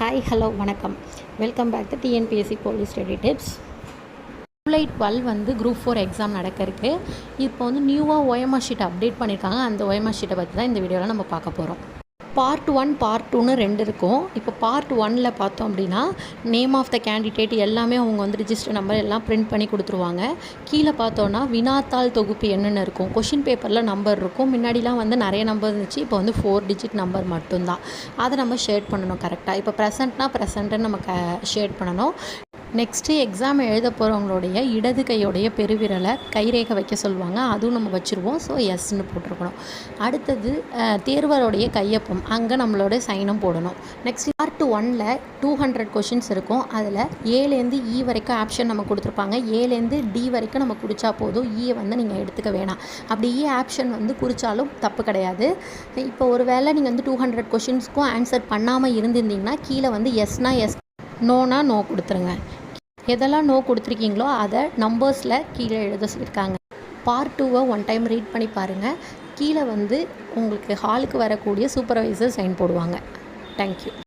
Hi hello வணக்கம். Welcome back to TNPSC police study tips. July 12 வந்து group 4 exam நடக்க இருக்குது. இப்போ வந்து நியூவாக OMR ஷீட் அப்டேட் பண்ணியிருக்காங்க. அந்த OMR ஷீட்டை பற்றி தான் இந்த வீடியோவில் நம்ம பார்க்க போகிறோம். பார்ட் 1 பார்ட் 2ன்னு 2 இருக்கும். இப்போ பார்ட் 1ல் பார்த்தோம் அப்படின்னா நேம் ஆஃப் த கேண்டிடேட் எல்லாமே அவங்க வந்து ரிஜிஸ்டர் நம்பர் எல்லாம் பிரிண்ட் பண்ணி கொடுத்துருவாங்க. கீழே பார்த்தோன்னா வினாத்தாள் தொகுப்பு என்னென்னு இருக்கும். கொஷின் பேப்பரில் நம்பர் இருக்கும். முன்னாடிலாம் வந்து நிறைய நம்பர் இருந்துச்சு. இப்போ வந்து 4 டிஜிட் நம்பர் மட்டும்தான். அதை நம்ம ஷேட் பண்ணணும் கரெக்டாக. இப்போ ப்ரெசென்ட்னா ப்ரெசென்ட்டுன்னு நம்ம ஷேட் பண்ணணும். நெக்ஸ்ட்டு எக்ஸாம் எழுத போகிறவங்களுடைய இடது கையோடைய பெருவிரலை கைரேகை வைக்க சொல்லுவாங்க. அதுவும் நம்ம வச்சுருவோம். ஸோ எஸ்ன்னு போட்டிருக்கணும். அடுத்தது தேர்வருடைய கையொப்பம், அங்கே நம்மளோட சைனும் போடணும். நெக்ஸ்ட் பார்ட் 1ல் 200 கொஷின்ஸ் இருக்கும். அதில் ஏலேருந்து இ வரைக்கும் ஆப்ஷன் நம்ம கொடுத்துருப்பாங்க. ஏலேருந்து டி வரைக்கும் நம்ம குறிச்சா போதும். ஈயை வந்து நீங்கள் எடுத்துக்க வேணாம். அப்படி ஆப்ஷன் வந்து குறித்தாலும் தப்பு கிடையாது. இப்போ ஒரு வேளை நீங்கள் வந்து 200 கொஷின்ஸ்க்கும் ஆன்சர் பண்ணாமல் இருந்திருந்தீங்கன்னா கீழே வந்து எஸ்னா எஸ், நோனா நோ கொடுத்துருங்க. எதெல்லாம் நோ கொடுத்துருக்கீங்களோ அதை நம்பர்ஸில் கீழே எழுத சொல்லியிருக்காங்க. பார்ட் 2வை 1 டைம் ரீட் பண்ணி பாருங்கள். கீழே வந்து உங்களுக்கு ஹாலுக்கு வரக்கூடிய சூப்பர்வைசர் சைன் போடுவாங்க. தேங்க்யூ.